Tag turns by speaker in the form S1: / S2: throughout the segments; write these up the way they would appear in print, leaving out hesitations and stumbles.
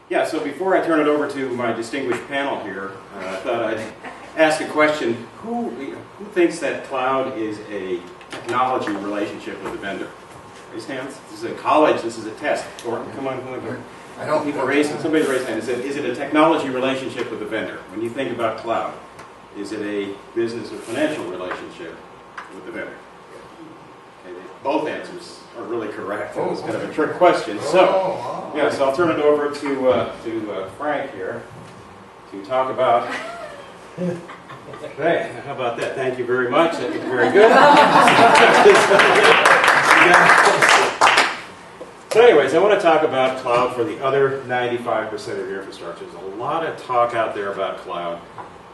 S1: Yeah, so before I turn it over to my distinguished panel here, I thought I'd ask a question. Who thinks that cloud is a technology relationship with a vendor? Raise hands. This is a college, this is a test. Thornton, come on.
S2: I don't
S1: People raising, somebody raise hand. Is it a technology relationship with a vendor? When you think about cloud, is it a business or financial relationship with the vendor? Okay, both answers are really correct. It's kind of a trick question. So, yeah, so I'll turn it over to Frank here to talk about. Hey, how about that? Thank you very much. That was very good. So anyways, I want to talk about cloud for the other 95% of your infrastructure. There's a lot of talk out there about cloud.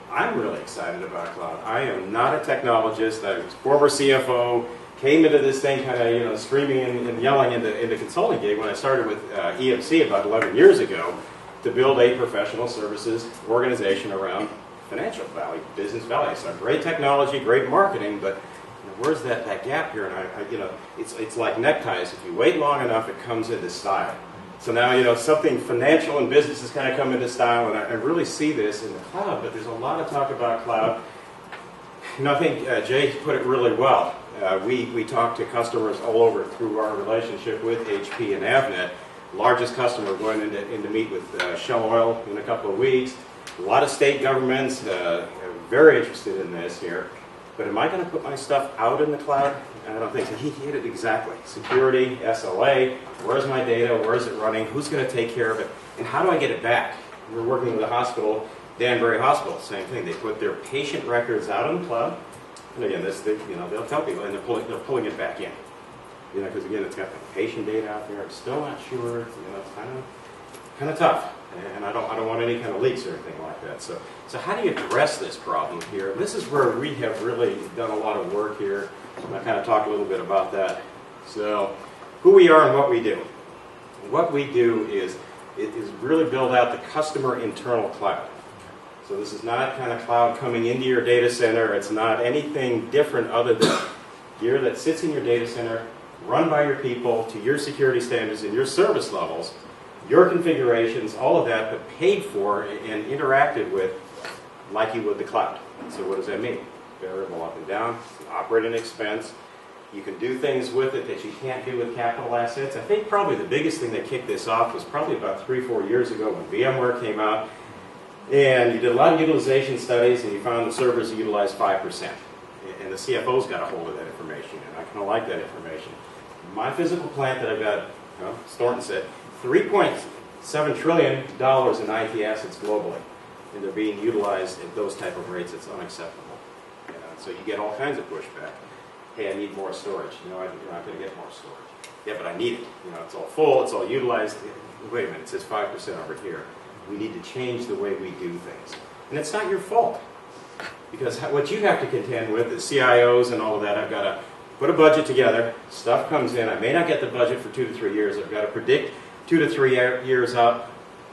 S1: I'm really excited about cloud. I am not a technologist. I was former CFO, came into this thing kind of screaming and yelling in the consulting gig when I started with EMC about 11 years ago to build a professional services organization around financial value, business value. So great technology, great marketing, but where's that gap here? And it's like neckties. If you wait long enough, it comes into style. So now, something financial and business has kind of come into style, and I really see this in the cloud, but there's a lot of talk about cloud. I think Jay put it really well. We talk to customers all over through our relationship with HP and Avnet. Largest customer going in to meet with Shell Oil in a couple of weeks. A lot of state governments are very interested in this here. But am I going to put my stuff out in the cloud? I don't think so. He hit it exactly. Security, SLA, where's my data, where is it running, who's going to take care of it, and how do I get it back? We're working with a hospital, Danbury Hospital, same thing. They put their patient records out on the cloud, and again, they'll tell people, and they're pulling it back in. Because again, it's got the patient data out there. I'm still not sure. It's kind of tough. And I don't want any kind of leaks or anything like that. So how do you address this problem here? This is where we have really done a lot of work here. I kind of talk a little bit about that. So who we are and what we do. What we do is really build out the customer internal cloud. So this is not kind of cloud coming into your data center. It's not anything different other than gear that sits in your data center, run by your people to your security standards and your service levels, your configurations, all of that, but paid for and interacted with like you would the cloud. So what does that mean? Variable up and down, operating expense. You can do things with it that you can't do with capital assets. I think probably the biggest thing that kicked this off was probably about 3-4 years ago when VMware came out. And you did a lot of utilization studies and you found the servers utilize 5%. And the CFO's got a hold of that information, and I kind of like that information. My physical plant that I've got, Thornton said, $3.7 trillion in IT assets globally, and they're being utilized at those type of rates. It's unacceptable. So you get all kinds of pushback. Hey, I need more storage. You're not going to get more storage. Yeah, but I need it. It's all full. It's all utilized. Wait a minute. It says 5% over here. We need to change the way we do things, and it's not your fault, because what you have to contend with is CIOs and all of that. I've got to put a budget together. Stuff comes in. I may not get the budget for 2 to 3 years. I've got to predict 2 to 3 years out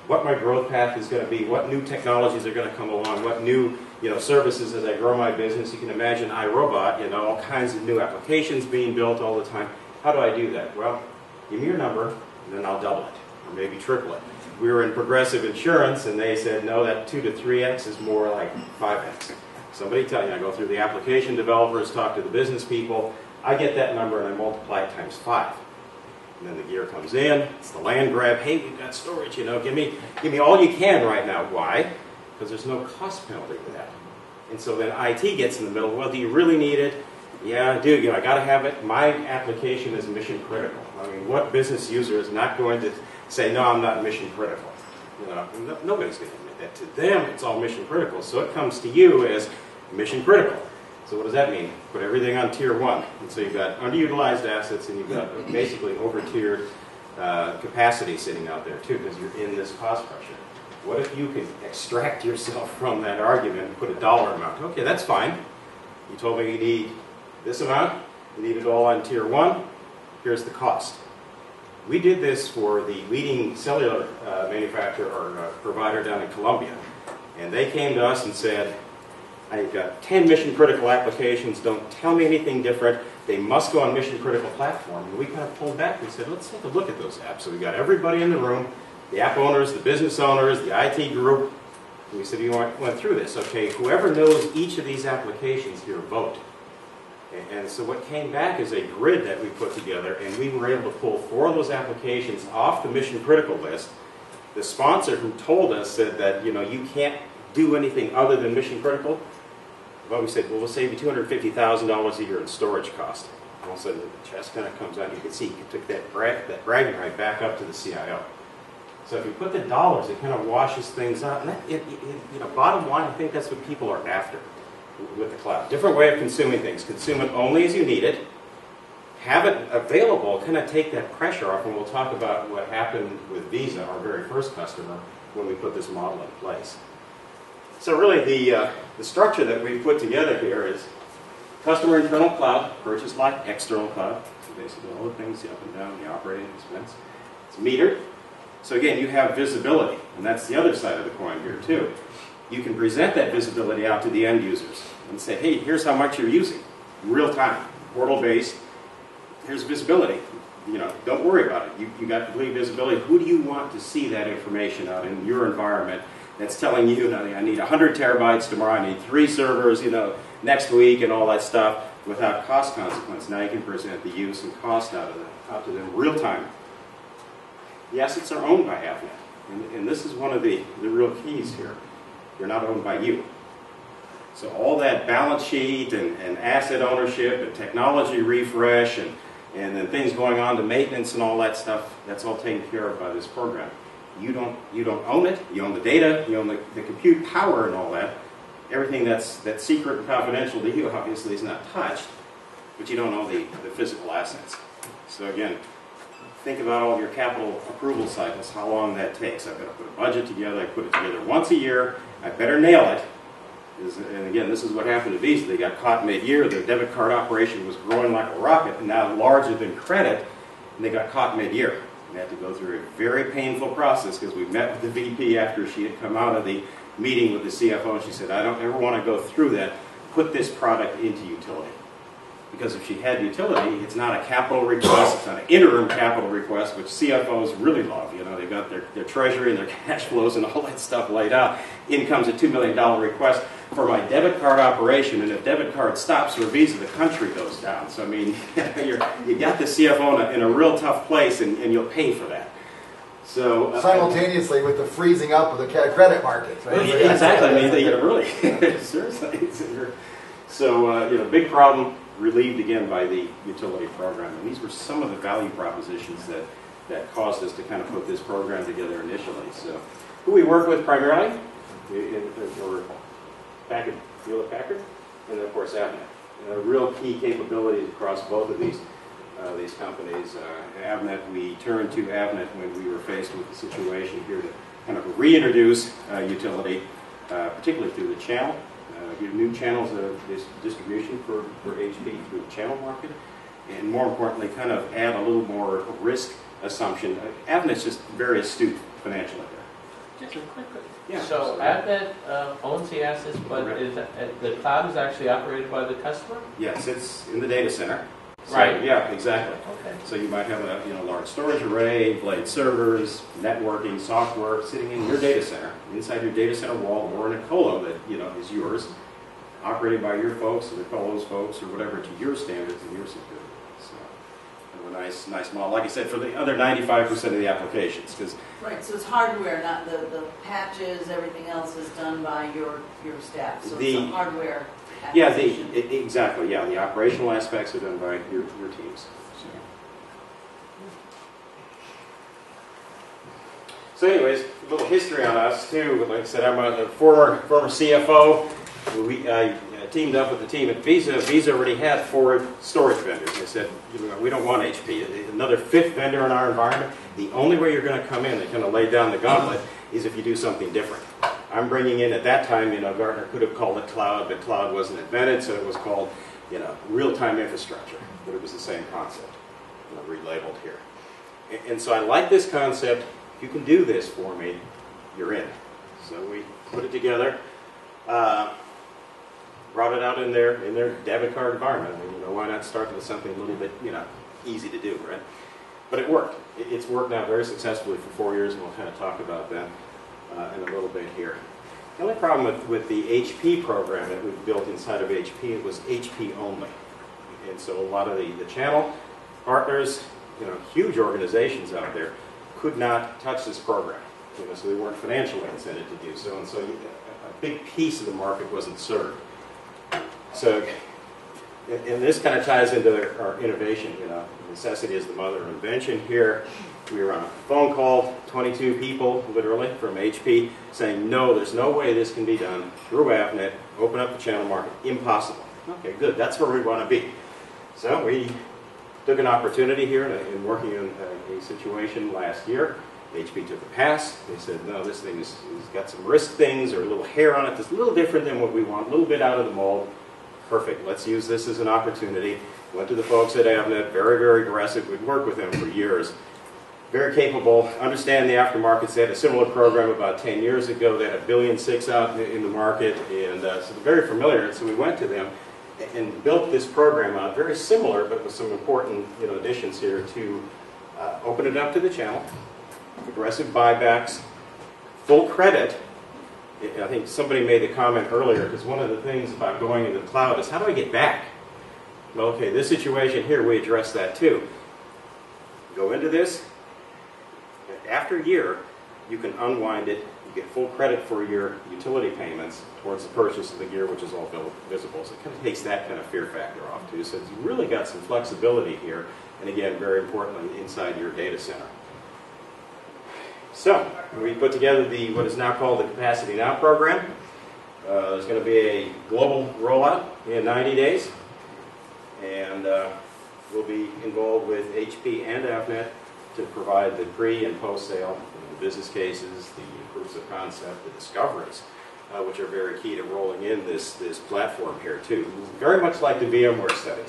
S1: what my growth path is going to be, what new technologies are going to come along, what new services as I grow my business. You can imagine iRobot, all kinds of new applications being built all the time. How do I do that? Well, give me your number, and then I'll double it, or maybe triple it. We were in Progressive Insurance, and they said, no, that 2 to 3x is more like 5x. Somebody tell you, I go through the application developers, talk to the business people, I get that number and I multiply it times 5. And then the gear comes in, it's the land grab, hey, we've got storage, give me all you can right now. Why? Because there's no cost penalty to that. And so then IT gets in the middle, well, do you really need it? Yeah, I do, I got to have it. My application is mission critical. I mean, what business user is not going to say, no, I'm not mission critical? Nobody's going to admit that. To them, it's all mission critical. So it comes to you as mission critical. So what does that mean? Put everything on tier 1. And so you've got underutilized assets and you've got basically over-tiered capacity sitting out there too, because you're in this cost pressure. What if you can extract yourself from that argument and put a dollar amount? Okay, that's fine. You told me you need this amount. You need it all on tier 1. Here's the cost. We did this for the leading cellular manufacturer or provider down in Colombia. And they came to us and said, I've got 10 mission-critical applications. Don't tell me anything different. They must go on mission-critical platform. And we kind of pulled back and said, let's take a look at those apps. So we got everybody in the room, the app owners, the business owners, the IT group. And we said, you went through this. Okay, whoever knows each of these applications here, vote. And so what came back is a grid that we put together, and we were able to pull 4 of those applications off the mission critical list. The sponsor who told us said that, you can't do anything other than mission critical. Well, we said, well, we'll save you $250,000 a year in storage cost. And all of a sudden, the chest kind of comes out. You can see he took that bragging right back up to the CIO. So if you put the dollars, it kind of washes things out. And that, bottom line, I think that's what people are after with the cloud. Different way of consuming things. Consume it only as you need it. Have it available, kind of take that pressure off, and we'll talk about what happened with Visa, our very first customer, when we put this model in place. So really the structure that we put together here is customer internal cloud, purchase like external cloud. So basically all the things, the up and down, the operating expense. It's metered. So again, you have visibility, and that's the other side of the coin here too. You can present that visibility out to the end users and say, hey, here's how much you're using, real time, portal-based. Here's visibility. Don't worry about it. You got complete visibility. Who do you want to see that information out in your environment that's telling you, I need 100 terabytes tomorrow, I need 3 servers, next week, and all that stuff without cost consequence. Now you can present the use and cost out to them real time. The assets are owned by Avnet, and this is one of the real keys here. They're not owned by you. So all that balance sheet and asset ownership and technology refresh and then things going on to maintenance and all that stuff, that's all taken care of by this program. You don't own it. You own the data. You own the compute power and all that. Everything that's secret and confidential to you obviously is not touched, but you don't own the physical assets. So again, think about all your capital approval cycles, how long that takes. I've got to put a budget together. I put it together once a year. I better nail it. And again, this is what happened to Visa. They got caught mid-year. Their debit card operation was growing like a rocket, and now larger than credit, and they got caught mid-year. They had to go through a very painful process because we met with the VP after she had come out of the meeting with the CFO, and she said, I don't ever want to go through that. Put this product into utility. Because if she had utility, it's not a capital request, it's not an interim capital request, which CFOs really love. They've got their treasury and their cash flows and all that stuff laid out. In comes a $2 million request for my debit card operation, and if debit card stops for Visa, the country goes down. So, I mean, you got the CFO in a real tough place, and you'll pay for that. So
S2: simultaneously with the freezing up of the credit markets, right?
S1: Well, exactly. I mean, really, seriously. So, big problem relieved again by the utility program. And these were some of the value propositions that caused us to kind of put this program together initially. So, who we work with primarily, we're Hewlett-Packard, and then of course Avnet. Real key capabilities across both of these companies. Avnet, we turned to Avnet when we were faced with the situation here to kind of reintroduce utility, particularly through the channel. Give new channels of distribution for HP through the channel market, and more importantly, kind of add a little more risk assumption. Avnet's just very astute financially there.
S3: Just a quick.
S1: Yeah.
S3: So Avnet owns the assets, but the cloud is actually operated by the customer?
S1: Yes, it's in the data center. So,
S3: right.
S1: Yeah, exactly.
S3: Okay.
S1: So you might have a large storage array, blade servers, networking, software sitting in your data center, inside your data center wall, or in a colo that is yours, operated by your folks or the colos folks or whatever to your standards and your security. So kind of a nice model. Like I said, for the other 95% of the applications, because
S4: right. So it's hardware, not the patches. Everything else is done by your staff. So it's a hardware.
S1: Yeah, exactly. Yeah, the operational aspects are done by your teams. So anyways, a little history on us too. Like I said, I'm a former CFO. We teamed up with the team at Visa. Visa already had 4 storage vendors. They said, we don't want HP. Another 5th vendor in our environment. The only way you're going to come in and kind of lay down the gauntlet is if you do something different. I'm bringing in, at that time, Gartner could have called it cloud, but cloud wasn't invented, so it was called, real-time infrastructure. But it was the same concept, relabeled here. And so I like this concept. If you can do this for me, you're in. So we put it together, brought it out in their debit card environment. I mean, why not start with something a little bit, easy to do, right? But it worked. It's worked now very successfully for 4 years, and we'll kind of talk about that in a little bit here. The only problem with the HP program that we've built inside of HP, it was HP only. And so a lot of the channel partners, huge organizations out there, could not touch this program. So they weren't financially incented to do so. And so a big piece of the market wasn't served. So, and this kind of ties into our innovation. Necessity is the mother of invention here. We were on a phone call, 22 people, literally, from HP, saying, no, there's no way this can be done through Avnet, open up the channel market, impossible. Okay, good, that's where we want to be. So we took an opportunity here in working on a situation last year. HP took a pass. They said, no, this thing has got some risk things or a little hair on it that's a little different than what we want, a little bit out of the mold. Perfect, let's use this as an opportunity. Went to the folks at Avnet, very, very aggressive. We'd worked with them for years. Very capable, understand the aftermarkets. They had a similar program about 10 years ago. They had $1.6 billion out in the market, and so they're very familiar. And so we went to them and built this program out, very similar, but with some important additions here to open it up to the channel, aggressive buybacks, full credit. I think somebody made the comment earlier, because one of the things about going into the cloud is, how do I get back? Well, okay, this situation here, we address that too. Go into this. After a year, you can unwind it. You get full credit for your utility payments towards the purchase of the gear, which is all visible. So it kind of takes that kind of fear factor off too. So you really got some flexibility here. And again, very importantly, inside your data center. So we put together what is now called the Capacity Now program. There's going to be a global rollout in 90 days. And we'll be involved with HP and Avnet to provide the pre- and post-sale, the business cases, the proofs of concept, the discoveries, which are very key to rolling in this platform here too. Very much like the VMware study.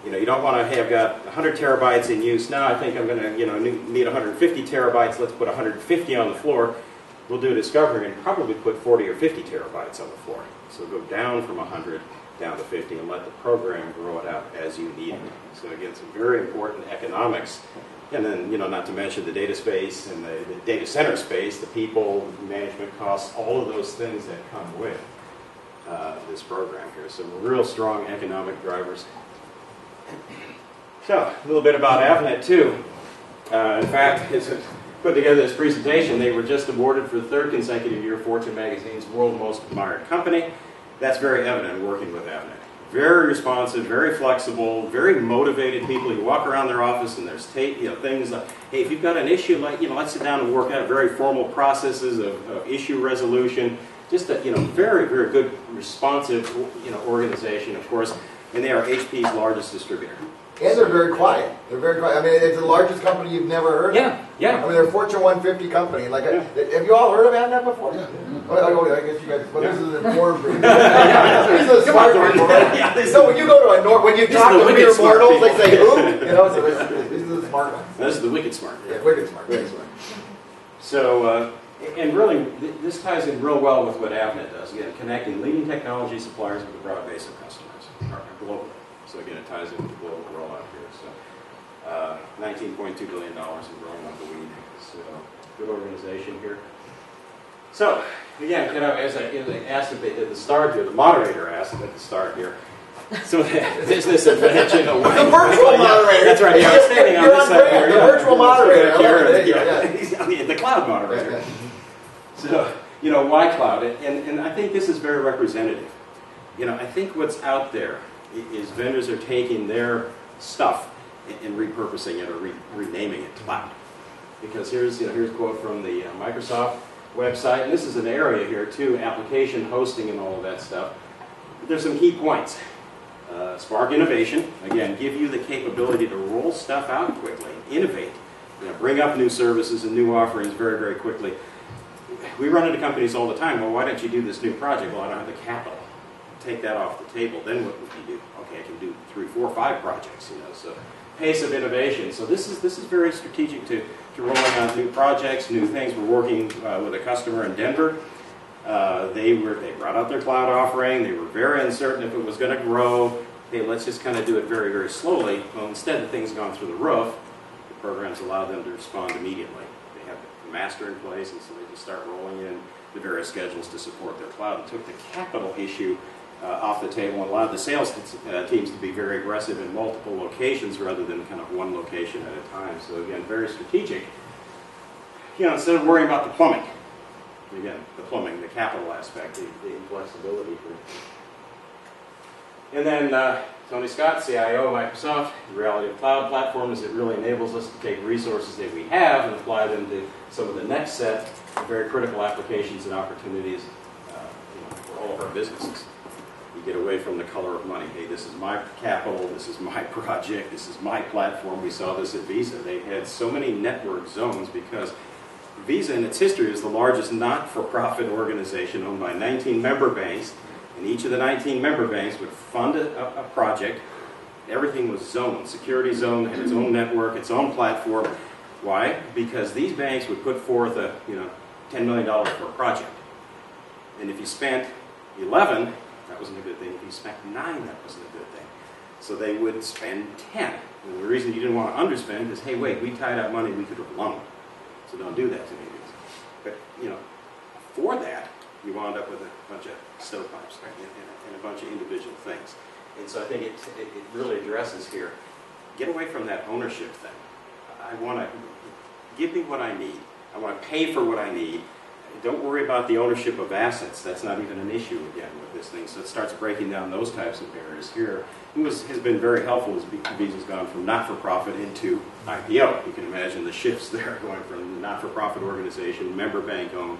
S1: You don't want to have got 100 terabytes in use. Now I think I'm going to need 150 terabytes. Let's put 150 on the floor. We'll do a discovery and probably put 40 or 50 terabytes on the floor. So go down from 100 down to 50 and let the program grow it out as you need it. So again, some very important economics. And then, not to mention the data space and the data center space, the people, management costs, all of those things that come with this program here. So real strong economic drivers. So, a little bit about Avnet too. In fact, it's put together this presentation. They were just awarded for the 3rd consecutive year Fortune magazine's World's Most Admired Company. That's very evident working with Avnet. Very responsive, very flexible, very motivated people. You walk around their office and there's things like, hey, if you've got an issue, let's sit down and work out very formal processes of issue resolution. Just a very, very good, responsive organization, of course. And they are HP's largest distributor.
S2: And they're very quiet. They're very quiet. I mean, it's the largest company you've never heard of.
S1: Yeah.
S2: I mean, they're a Fortune 150 company. Have you all heard of Avnet before? Yeah. I guess you guys. Well, this is an informed group. These are the smart people, right? So when you go to when you talk to mere mortals, they say who? So these are the smart ones.
S1: This is the wicked smart.
S2: Yeah, wicked smart.
S1: Wicked smart. So, and really, this ties in real well with what Avnet does. Again, connecting leading technology suppliers with a broad base of customers globally. So again, it ties into the global rollout here. So $19.2 billion in growing on the weed. So good organization here. So again, as I asked at the start here, the moderator asked at the start here. So business invention.
S2: The virtual moderator.
S1: That's right. Yeah, I'm standing on this side here.
S2: The virtual moderator.
S1: He's the cloud moderator. So why cloud? And I think this is very representative. I think what's out there is vendors are taking their stuff and repurposing it or renaming it cloud. Because here's a quote from the Microsoft website, and this is an area here too, application hosting and all of that stuff. There's some key points. Spark innovation, again, give you the capability to roll stuff out quickly, innovate, bring up new services and new offerings very, very quickly. We run into companies all the time, well, why don't you do this new project? Well, I don't have the capital. Take that off the table, then what would you do? Okay, I can do 3, 4, 5 projects, so pace of innovation. So this is very strategic to rolling out new projects, new things. We're working with a customer in Denver. They brought out their cloud offering. They were very uncertain if it was going to grow. Hey, let's just kind of do it very, very slowly. Well, instead the thing's gone through the roof. The programs allow them to respond immediately. They have the master in place, and so they just start rolling in the various schedules to support their cloud. And took the capital issue off the table and allowed the sales teams to be very aggressive in multiple locations rather than kind of one location at a time. So again, very strategic. You know, instead of worrying about the plumbing, again, the plumbing, the capital aspect, the inflexibility. And then Tony Scott, CIO of Microsoft, the reality of cloud platforms, it really enables us to take resources that we have and apply them to some of the next set of very critical applications and opportunities for all of our businesses. You get away from the color of money. Hey, this is my capital, this is my project, this is my platform. We saw this at Visa. They had so many network zones because Visa in its history is the largest not-for-profit organization owned by 19 member banks, and each of the 19 member banks would fund a project. Everything was zoned. Security zone had its own network, its own platform. Why? Because these banks would put forth a $10 million for a project. And if you spent 11, that wasn't a good thing. If you spent 9, that wasn't a good thing. So they would spend 10. And the reason you didn't want to underspend is, hey, wait, we tied up money we could have loaned. So don't do that to me. But, for that, you wound up with a bunch of stovepipes and a bunch of individual things. And so I think it really addresses here, get away from that ownership thing. I want to give me what I need. I want to pay for what I need. Don't worry about the ownership of assets. That's not even an issue again with this thing. So it starts breaking down those types of barriers here. It has been very helpful as Visa's gone from not-for-profit into IPO. You can imagine the shifts there going from the not-for-profit organization, member bank owned,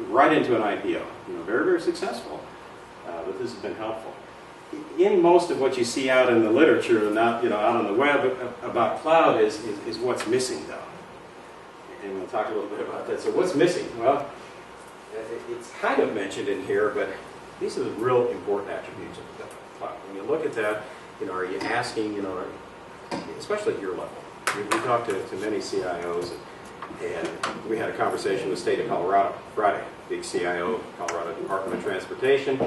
S1: right into an IPO. Very, very successful. But this has been helpful. In most of what you see out in the literature and out on the web about cloud is what's missing, though. And we'll talk a little bit about that. So what's missing? Well, it's kind of mentioned in here, but these are the real important attributes of the cloud. When you look at that, are you asking, especially at your level. We talked to many CIOs, and we had a conversation with the state of Colorado Friday, big CIO, Colorado Department of Transportation.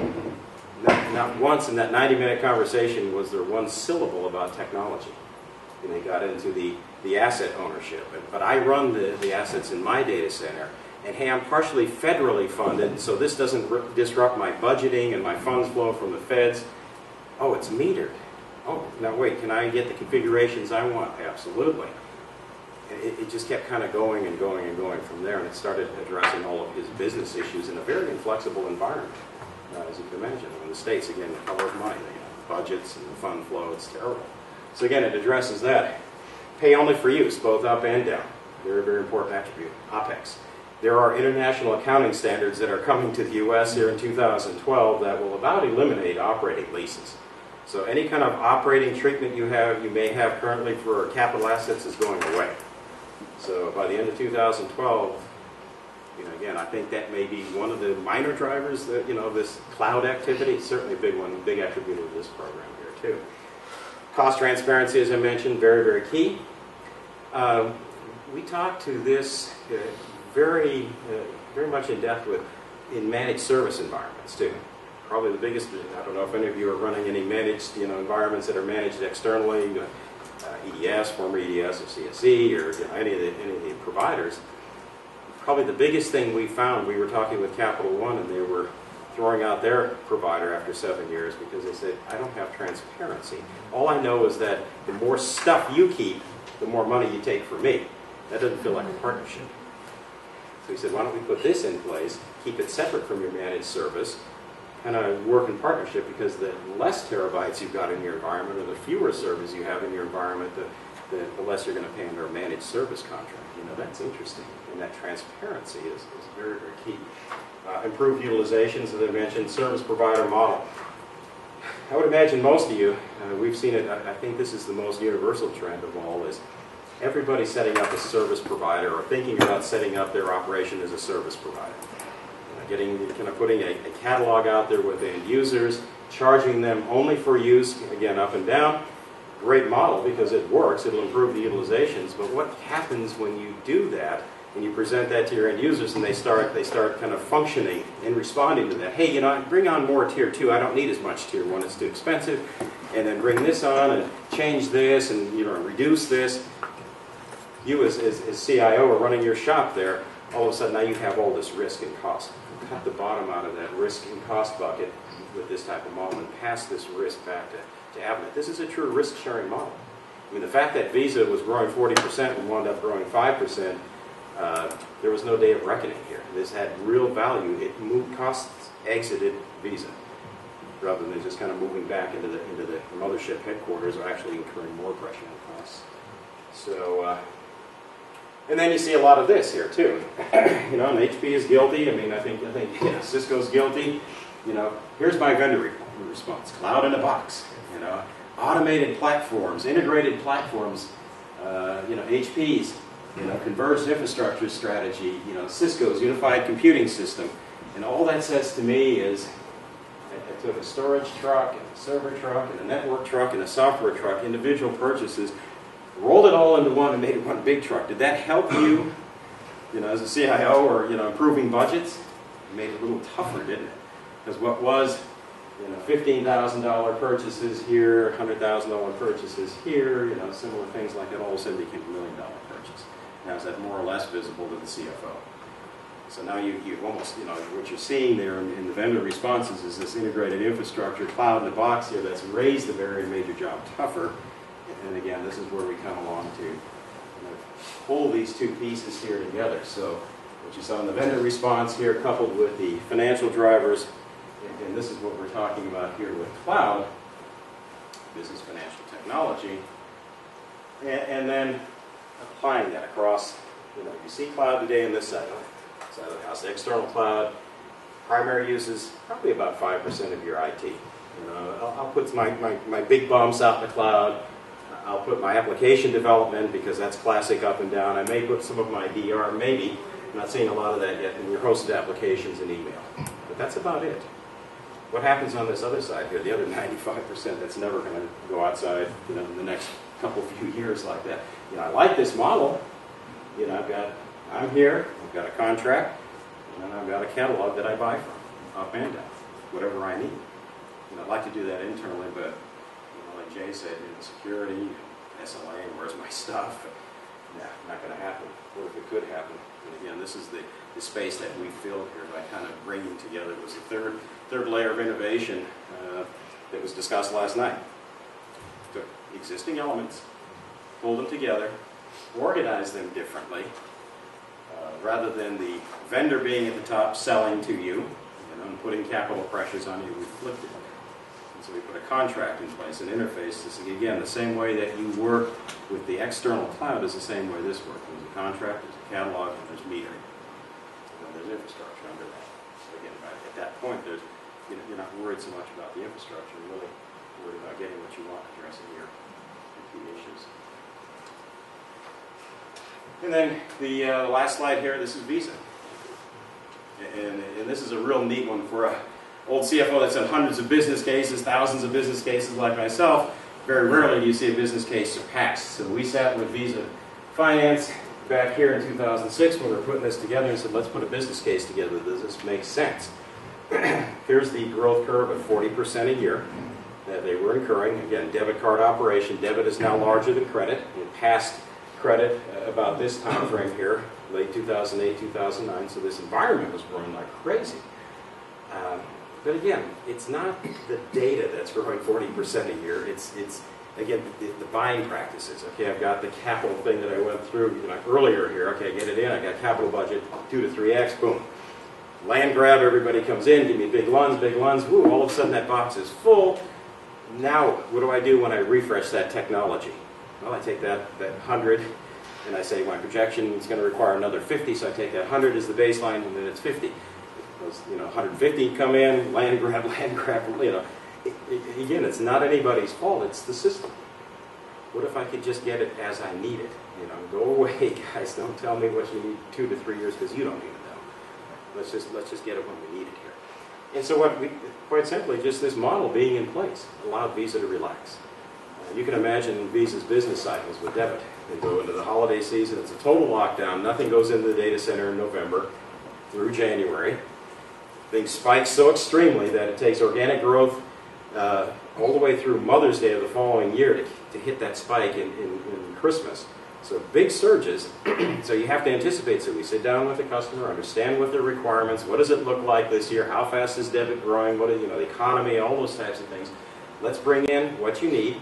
S1: Not once in that 90-minute conversation was there one syllable about technology. And they got into the asset ownership. But I run the assets in my data center, and hey, I'm partially federally funded, so this doesn't disrupt my budgeting and my funds flow from the feds. Oh, it's metered. Oh, now wait, can I get the configurations I want? Absolutely. It just kept kind of going and going and going from there, and it started addressing all of his business issues in a very inflexible environment, as you can imagine. In the States, again, the color of money, budgets and the fund flow, it's terrible. So again, it addresses that. Pay only for use, both up and down. Very, very important attribute. OPEX. There are international accounting standards that are coming to the U.S. here in 2012 that will about eliminate operating leases. So any kind of operating treatment you may have currently for capital assets is going away. So by the end of 2012, again, I think that may be one of the minor drivers that, this cloud activity. It's certainly a big one, big attribute of this program here too. Cost transparency, as I mentioned, very, very key. We talked to this very much in depth in managed service environments too. Probably the biggest, I don't know if any of you are running any managed environments that are managed externally, EDS, former EDS or CSE or any of the providers. Probably the biggest thing we found, we were talking with Capital One and they were throwing out their provider after 7 years because they said, I don't have transparency. All I know is that the more stuff you keep, the more money you take from me. That doesn't feel like a partnership. So he said, why don't we put this in place, keep it separate from your managed service, kind of work in partnership, because the less terabytes you've got in your environment or the fewer servers you have in your environment, the less you're going to pay under a managed service contract. That's interesting. And that transparency is very, very key. Improved utilizations, as I mentioned, service provider model. I would imagine most of you, we've seen it, I think this is the most universal trend of all, is everybody setting up a service provider or thinking about setting up their operation as a service provider. Putting a catalog out there with end users, charging them only for use, again, up and down. Great model because it works, it'll improve the utilizations, but what happens when you do that and you present that to your end users and they start kind of functioning and responding to that? Hey, bring on more tier 2, I don't need as much tier 1, it's too expensive, and then bring this on and change this and reduce this. you as CIO are running your shop there, all of a sudden now you have all this risk and cost. Cut the bottom out of that risk and cost bucket with this type of model and pass this risk back to Avnet. This is a true risk-sharing model. I mean, the fact that Visa was growing 40% and wound up growing 5%, there was no day of reckoning here. This had real value. It moved costs, exited Visa, rather than just kind of moving back into the mothership headquarters or actually incurring more pressure on costs. So, and then you see a lot of this here too. You know, and HP is guilty. I mean, I think you know, Cisco's guilty. You know, here's my vendor response: cloud in a box. You know, automated platforms, integrated platforms. You know, HP's, you know, converged infrastructure strategy. You know, Cisco's unified computing system, and all that says to me is, I took a storage truck and a server truck and a network truck and a software truck, individual purchases, rolled it all into one and made it one big truck. Did that help you, you know, as a CIO or, you know, improving budgets? It made it a little tougher, didn't it? Because what was, you know, $15,000 purchases here, $100,000 purchases here, you know, similar things like that, all of a sudden became $1 million purchase. Now is that more or less visible to the CFO? So now you almost, you know, what you're seeing there in the vendor responses is this integrated infrastructure, cloud in the box here that's raised the barrier and made your job tougher. And again, this is where we come along to, you know, pull these two pieces here together. So what you saw in the vendor response here coupled with the financial drivers, and this is what we're talking about here with cloud, business financial technology, and then applying that across, you know, you see cloud today in this side of the house. The external cloud, primary uses, probably about 5% of your IT. You know, I'll put my big bumps out in the cloud. I'll put my application development because that's classic up and down. I may put some of my DR, maybe. I'm not seeing a lot of that yet in your hosted applications and email. But that's about it. What happens on this other side here, the other 95% that's never going to go outside, you know, in the next few years like that? You know, I like this model. You know, I'm here, I've got a contract, and I've got a catalog that I buy from, up and down, whatever I need. And I'd like to do that internally, but like Jay said, you know, security, SLA, and where's my stuff? Nah, not going to happen. What if it could happen? And again, this is the space that we filled here by kind of bringing together. It was the third layer of innovation that was discussed last night. Took existing elements, pulled them together, organized them differently, rather than the vendor being at the top selling to you, you know, and putting capital pressures on you. We flipped it. So we put a contract in place, an interface. This is, again, the same way that you work with the external cloud is the same way this works. There's a contract, there's a catalog, and there's metering. And then there's infrastructure under that. So again, at that point, you're not worried so much about the infrastructure. You're really worried about getting what you want, addressing your key issues. And then the last slide here, this is Visa. And this is a real neat one for a old CFO that's done hundreds of business cases, thousands of business cases like myself. Very rarely do you see a business case surpassed. So we sat with Visa Finance back here in 2006 when we were putting this together and said, let's put a business case together. Does this make sense? Here's the growth curve at 40% a year that they were incurring. Again, debit card operation. Debit is now larger than credit. It passed credit about this time frame here, late 2008, 2009. So this environment was growing like crazy. But again, it's not the data that's growing 40% a year. It's again, the buying practices. Okay, I've got the capital thing that I went through earlier here. Okay, get it in. I got capital budget 2 to 3x. Boom. Land grab. Everybody comes in. Give me big lunds, big lunds. Woo! All of a sudden that box is full. Now, what do I do when I refresh that technology? Well, I take that 100 and I say my projection is going to require another 50. So I take that 100 as the baseline, and then it's 50. 150 come in, land grab, you know. Again, it's not anybody's fault, it's the system. What if I could just get it as I need it? You know, go away, guys, don't tell me what you need 2 to 3 years because you don't need it now. Let's just get it when we need it here. And so quite simply, just this model being in place allowed Visa to relax. You can imagine Visa's business cycles with debit. They go into the holiday season, it's a total lockdown, nothing goes into the data center in November through January. Things spike so extremely that it takes organic growth all the way through Mother's Day of the following year to hit that spike in Christmas. So big surges, so you have to anticipate. So we sit down with the customer, understand what their requirements, what does it look like this year, how fast is debit growing, what is, the economy, all those types of things. Let's bring in what you need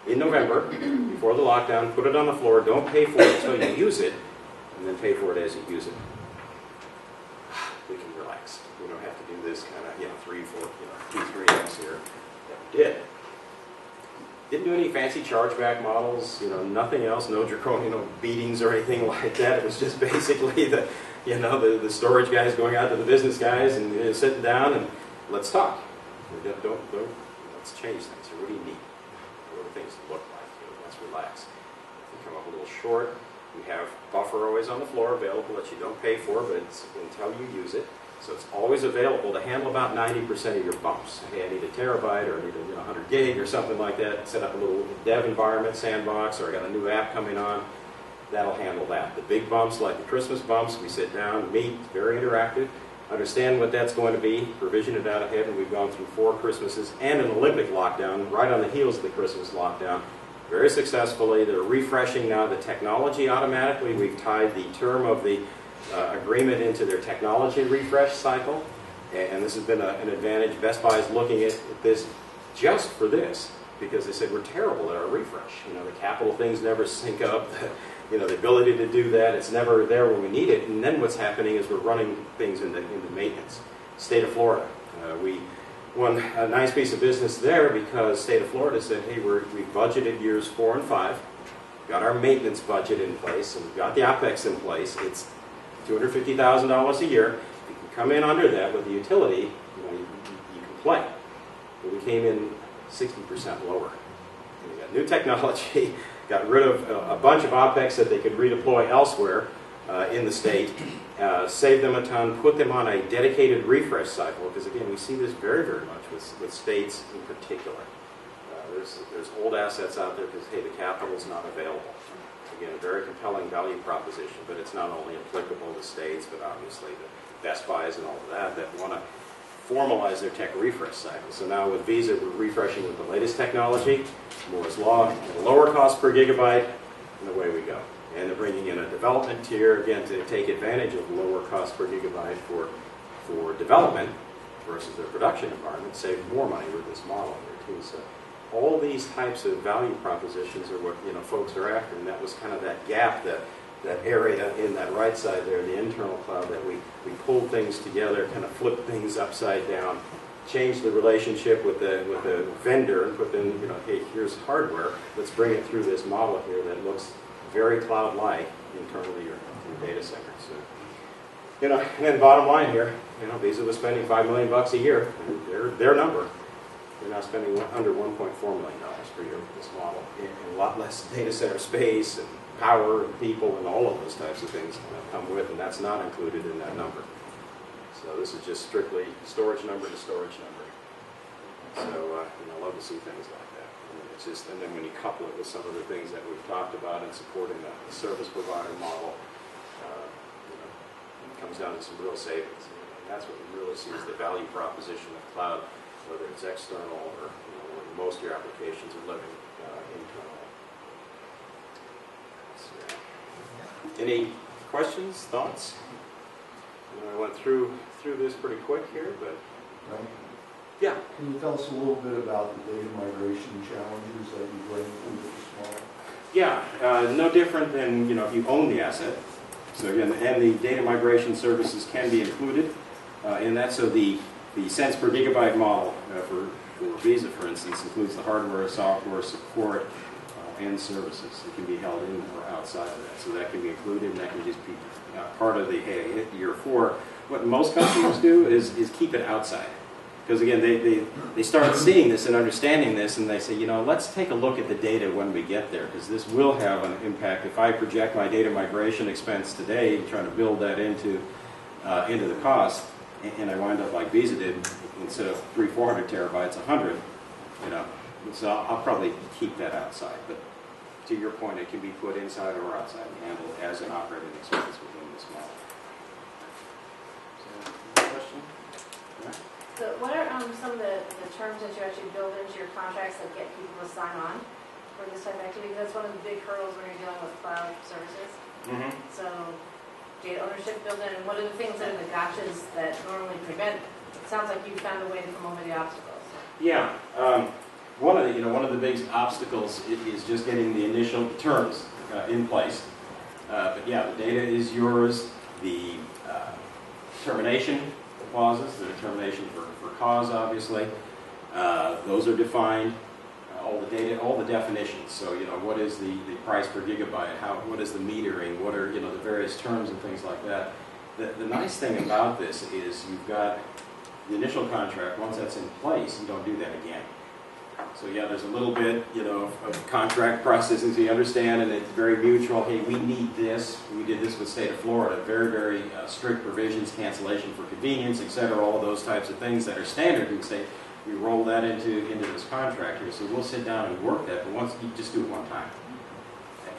S1: in November, before the lockdown, put it on the floor, don't pay for it until you use it, and then pay for it as you use it. We can relax. We don't have to do this kind of, 3, 4, 2, 3 X here. That we did. Didn't do any fancy chargeback models, nothing else, no draconian beatings or anything like that. It was just basically the storage guys going out to the business guys and sitting down and let's talk. Let's change things. What do you need? What do things look like? Let's relax. If you come up a little short, we have buffer always on the floor available that you don't pay for, but it's until you use it. So it's always available to handle about 90% of your bumps. Hey, I need a terabyte or I need a 100 gig or something like that. Set up a little dev environment, sandbox, or I got a new app coming on. That'll handle that. The big bumps, like the Christmas bumps, we sit down, meet, very interactive, understand what that's going to be, provision it out ahead, and we've gone through 4 Christmases and an Olympic lockdown right on the heels of the Christmas lockdown. Very successfully. They're refreshing now the technology automatically. We've tied the term of the agreement into their technology refresh cycle, and this has been an advantage. Best Buy is looking at this just for this, because they said we're terrible at our refresh. The capital things never sync up. The ability to do that, it's never there when we need it. And then what's happening is we're running things into maintenance. State of Florida, we won a nice piece of business there because State of Florida said, hey, we budgeted years 4 and 5, got our maintenance budget in place, and we've got the OpEx in place. It's $250,000 a year. If you can come in under that with the utility, you can play. But we came in 60% lower. And we got new technology, got rid of a bunch of OpEx that they could redeploy elsewhere in the state, saved them a ton, put them on a dedicated refresh cycle, because again, we see this very, very much with states in particular. There's old assets out there because, hey, the capital's not available. Again, a very compelling value proposition, but it's not only applicable to states, but obviously the Best Buys and all of that want to formalize their tech refresh cycle. So now with Visa, we're refreshing with the latest technology, Moore's Law, lower cost per gigabyte, and away we go. And they're bringing in a development tier, again, to take advantage of lower cost per gigabyte for development versus their production environment, save more money with this model here too. So all these types of value propositions are what folks are after, and that was kind of that gap, that area in that right side there, the internal cloud, that we pulled things together, kind of flipped things upside down, changed the relationship with the vendor, and put in, hey, here's hardware, let's bring it through this model here that looks very cloud-like internally your data center. So, and then bottom line here, Visa was spending $5 million a year, their number. They're now spending under $1.4 million per year for this model, and a lot less data center space and power and people and all of those types of things come with, and that's not included in that number. So this is just strictly storage number to storage number. So I love to see things like that. And then when you couple it with some of the things that we've talked about in supporting the service provider model, it comes down to some real savings. And that's what we really see as the value proposition of cloud, whether it's external or most of your applications are living internally. So, any questions, thoughts? I went through this pretty quick here, but yeah.
S5: Can you tell us a little bit about the data migration challenges that you run into with this model?
S1: Yeah, no different than if you own the asset. So again, and the data migration services can be included in that. So the cents per gigabyte model for Visa, for instance, includes the hardware, software, support, and services. It can be held in or outside of that. So that can be included, and that can just be part of the year 4. What most customers do is keep it outside. Because again, they start seeing this and understanding this, and they say, let's take a look at the data when we get there, because this will have an impact. If I project my data migration expense today, trying to build that into the cost, and I wind up like Visa did, instead of 300-400 terabytes, 100, so I'll probably keep that outside. But to your point, it can be put inside or outside and handled as an operating expense within this model. So, question? Yeah.
S6: So what are some of the terms that you actually build into your contracts that get people to sign on for this type of activity? That's one of the big hurdles when you're dealing with cloud services.
S1: Mm-hmm.
S6: So data ownership built in, and what are the things that are the gotchas that normally prevent it? It sounds like you found a way to come over the obstacles.
S1: Yeah. One of the big obstacles is just getting the initial terms in place. But yeah, the data is yours. The termination clauses, the determination for cause, obviously, those are defined. All the data, all the definitions. So what is the price per gigabyte? What is the metering? What are the various terms and things like that. The nice thing about this is you've got the initial contract. Once that's in place, you don't do that again. So yeah, there's a little bit, of contract processing, so you understand, and it's very mutual. Hey, we need this. We did this with State of Florida. Very, very strict provisions, cancellation for convenience, etc. All of those types of things that are standard in the state. We roll that into this contract here. So we'll sit down and work that, but once you just do it one time,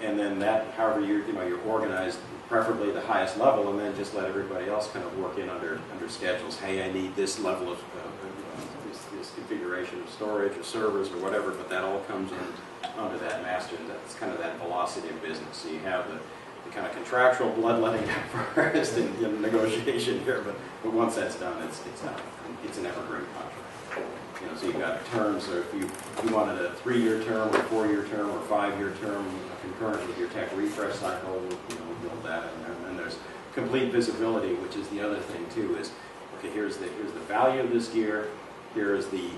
S1: and then that, however you're organized, preferably the highest level, and then just let everybody else kind of work in under schedules. Hey, I need this level of this configuration of storage or servers or whatever, but that all comes under that master. That's kind of that velocity of business. So you have the kind of contractual bloodletting first in negotiation here, but once that's done, it's done. It's an evergreen contract. So you've got terms. So if you wanted a 3-year term or 4-year term or 5-year term concurrent with your tech refresh cycle, we'll build that in there. And then there's complete visibility, which is the other thing too. Is okay, here's the value of this gear. Here is the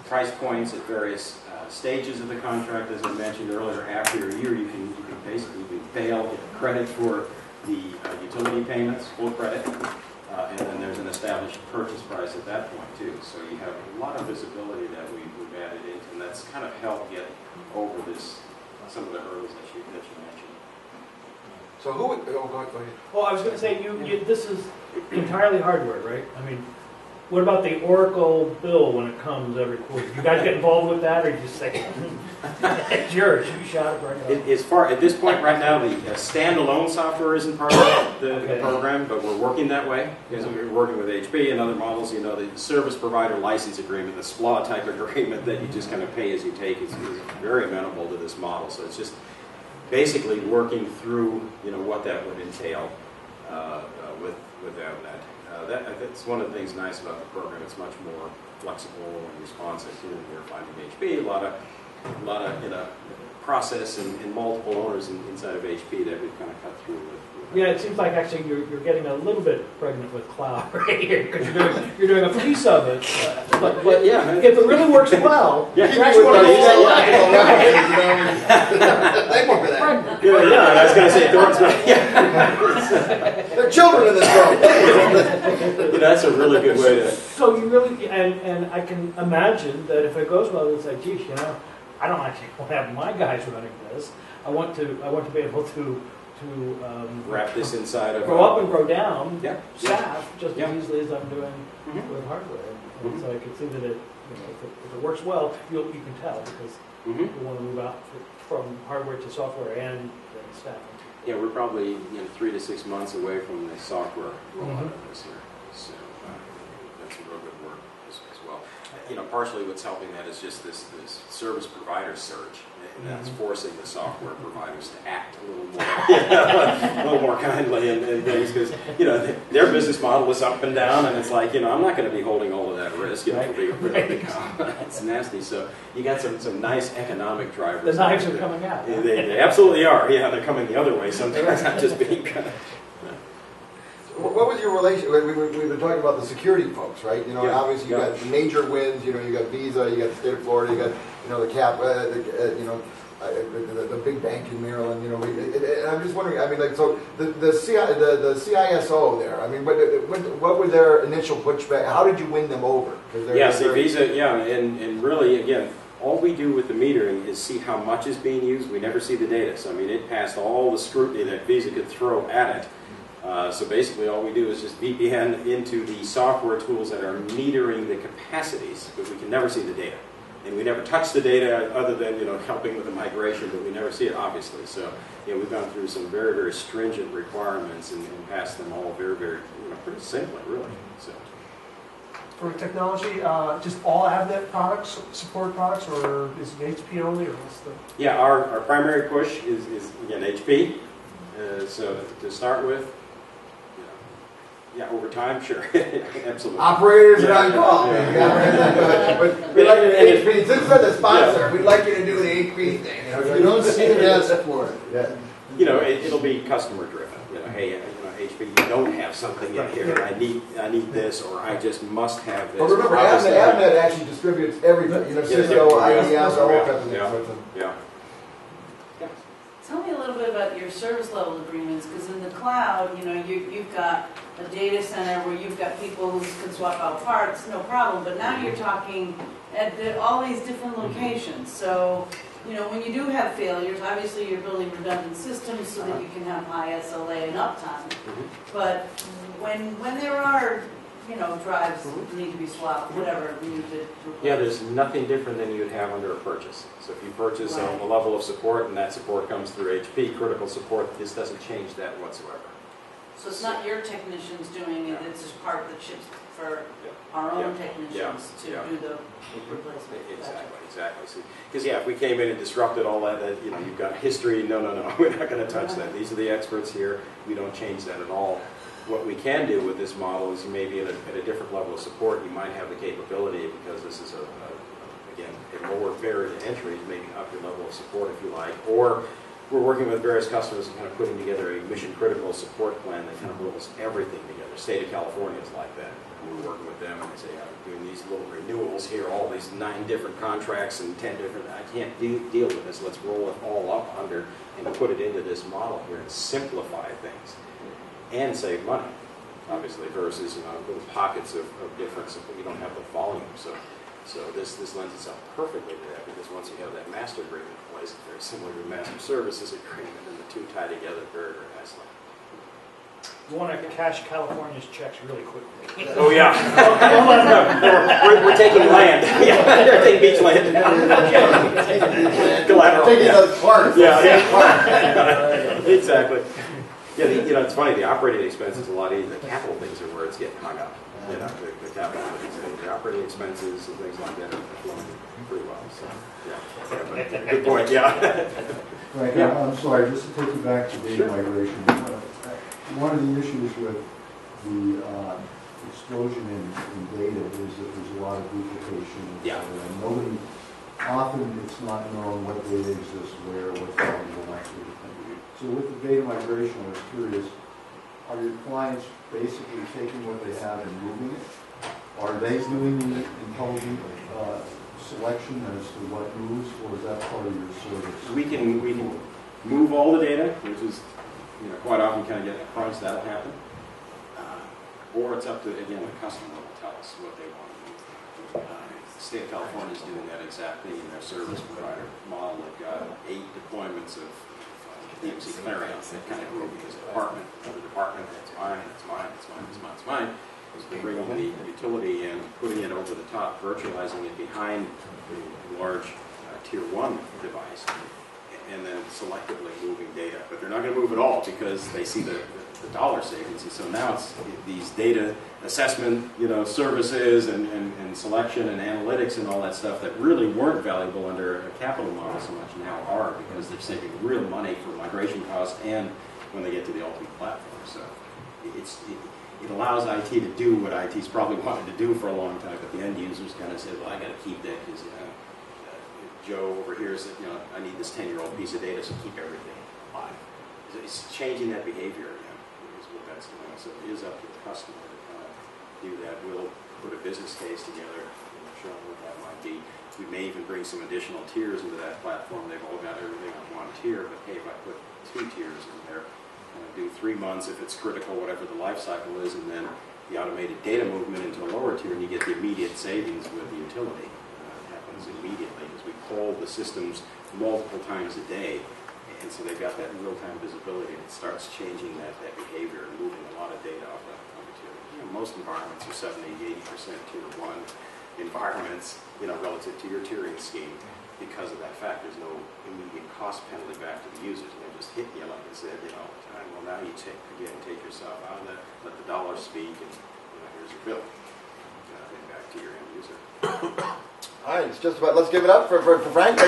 S1: price points at various stages of the contract, as I mentioned earlier. After a year, you can basically fail, get credit for the utility payments, full credit, and then there's an established purchase price at that point too. So you have a lot of visibility that we've added into, and that's kind of helped get over some of the hurdles that you mentioned.
S2: So who would, go ahead.
S7: Well, I was going to say, this is entirely hardware, right? I mean, what about the Oracle bill when it comes every quarter? You guys get involved with that, or you just say, it's yours, you shot it right now?
S1: At this point right now, the standalone software isn't part of the program, but we're working that way. Because we're working with HP and other models, the service provider license agreement, the SPLA type agreement that you just kind of pay as you take is very amenable to this model. So it's just basically working through, what that would entail with that. That's one of the things nice about the program. It's much more flexible and responsive. We're finding HP, a lot of process and multiple owners inside of HP that we've kind of cut through with.
S7: Yeah, it seems like actually you're getting a little bit pregnant with cloud right here, because you're doing a piece of it. But
S1: yeah,
S7: if it really works well,
S1: yeah,
S7: you actually want to use
S2: Thank you for that.
S1: Yeah, I was going to say,
S2: There are children in this room.
S1: That's a really good way to.
S7: So you really, and I can imagine that if it goes well, it's like, geez, I don't actually want to have my guys running this. I want to be able to
S1: wrap this inside of
S7: grow up and grow down
S1: staff
S7: just as easily as I'm doing with hardware. And so I can see that if it works well, you can tell, because you want to move out from hardware to software and staff.
S1: Yeah, we're probably 3 to 6 months away from the software rollout of this year. So that's a real good work as well. Partially what's helping that is just this service provider surge. And that's forcing the software providers to act a little more kindly and things, because their business model is up and down, and it's like I'm not going to be holding all of that risk for being it's nasty. So you got some nice economic drivers.
S7: The knives are coming out.
S1: They absolutely are. Yeah, they're coming the other way sometimes. Not just being kind of.
S2: What was your relation? We've been talking about the security folks, right? Obviously you got major wins. You got Visa, you got the state of Florida, you got the cap, the big bank in Maryland. I'm just wondering. I mean, so the CISO there. I mean, what was their initial pushback? How did you win them over?
S1: Visa. Yeah, and really, again, all we do with the metering is see how much is being used. We never see the data. So I mean, it passed all the scrutiny that Visa could throw at it. So basically all we do is just VPN into the software tools that are metering the capacities, but we can never see the data. And we never touch the data other than helping with the migration, but we never see it, obviously. So we've gone through some very, very stringent requirements and passed them all very, very pretty simply, really. So
S8: for technology? Just all AvNet products, support products, or is it HP only, or what's the?
S1: Yeah, our primary push is again HP. So to start with, yeah, over time, sure, absolutely.
S2: Operators are on call. But we'd like you to HP, since we're the sponsor, we'd like you to do the HP thing.
S5: You don't see it as support.
S2: Yeah.
S1: It'll be customer driven. Hey, HP, you don't have something in here. I need this, or I just must have this.
S2: But remember, AvNet actually distributes everything. Cisco, IBM, all kinds of things.
S1: Yeah.
S4: Tell me a little bit about your service level agreements, because in the cloud, you've got a data center where you've got people who can swap out parts, no problem, but now you're talking at all these different locations. So, when you do have failures, obviously you're building redundant systems so that you can have high SLA and uptime. But when there are drives need to be swapped, whatever we need to replace.
S1: Yeah, there's nothing different than you'd have under a purchase. So if you purchase
S4: Right.
S1: a level of support and that support comes through HP, critical support, this doesn't change that whatsoever.
S4: So it's not your technicians doing it, it's just part that ships for our own technicians to do the replacement.
S1: Exactly. Because if we came in and disrupted all that, you've got history, no, we're not going to touch that. These are the experts here, we don't change that at all. What we can do with this model is maybe at a different level of support, you might have the capability, because this is again, a lower barrier to entry, maybe up your level of support if you like, or we're working with various customers and kind of putting together a mission critical support plan that kind of rolls everything together. State of California is like that. We're working with them and they say, I'm doing these little renewals here, all these 9 different contracts and 10 different, I can't deal with this, let's roll it all up under and put it into this model here and simplify things. And save money, obviously, versus little pockets of difference if you don't have the volume. So this lends itself perfectly to that, because once you have that master agreement in place, it's very similar to a master services agreement, and the two tie together very, very nicely.
S7: You want to cash California's checks really quickly.
S1: Oh yeah. We're taking land. Yeah, they're taking beach land. Collateral.
S2: Taking those parts.
S1: Yeah. Exactly. Yeah, it's funny, the operating expenses are a lot easier. The capital things are where it's getting hung up. The capital things, the operating expenses and things like that are flowing pretty well. So, yeah. Good point, yeah.
S5: Right, I'm sorry, just to take you back to data migration. One of the issues with the explosion in data is that there's a lot of duplication.
S1: Yeah.
S5: And often it's not known what data exists where, what's valuable, that sort of thing. So with the data migration, I was curious, are your clients basically taking what they have and moving it? Are they doing the intelligent selection as to what moves, or is that part of your service?
S1: We can move all the data, which is quite often kind of get a price, that'll happen. Or it's up to, again, the customer will tell us what they want to move. The state of California is doing that exact thing in their service provider model. They've got 8 deployments of DMC Clarion that kind of move as a department, another department, it's mine. Is bringing the utility and putting it over the top, virtualizing it behind the large tier 1 device, and then selectively moving data. But they're not going to move it all because they see the dollar savings. And so now it's these data assessment, services and selection and analytics and all that stuff that really weren't valuable under a capital model so much now are, because they're saving real money for migration costs and when they get to the ultimate platform. So it allows IT to do what IT's probably wanted to do for a long time, but the end users kind of say, well, I got to keep that because Joe over here said, I need this 10-year-old piece of data, so keep everything alive. It's changing that behavior again, is what that's doing. So it is up to the customer to kind of do that. We'll put a business case together, showing what that might be. We may even bring some additional tiers into that platform. They've all got everything on one tier, but hey, if I put 2 tiers in there, do 3 months if it's critical, whatever the life cycle is, and then the automated data movement into a lower tier, and you get the immediate savings with the utility. It happens immediately because we poll the systems multiple times a day, and so they've got that real-time visibility, and it starts changing that behavior and moving a lot of data off the tier. Most environments are 70-80% tier 1 environments, relative to your tiering scheme. Because of that fact, there's no immediate cost penalty back to the users. They just hit you, like I said, well, now you take yourself out of that, let the dollar speak, and here's your bill. directly back to your end user.
S2: All right, it's just about, let's give it up for Frank.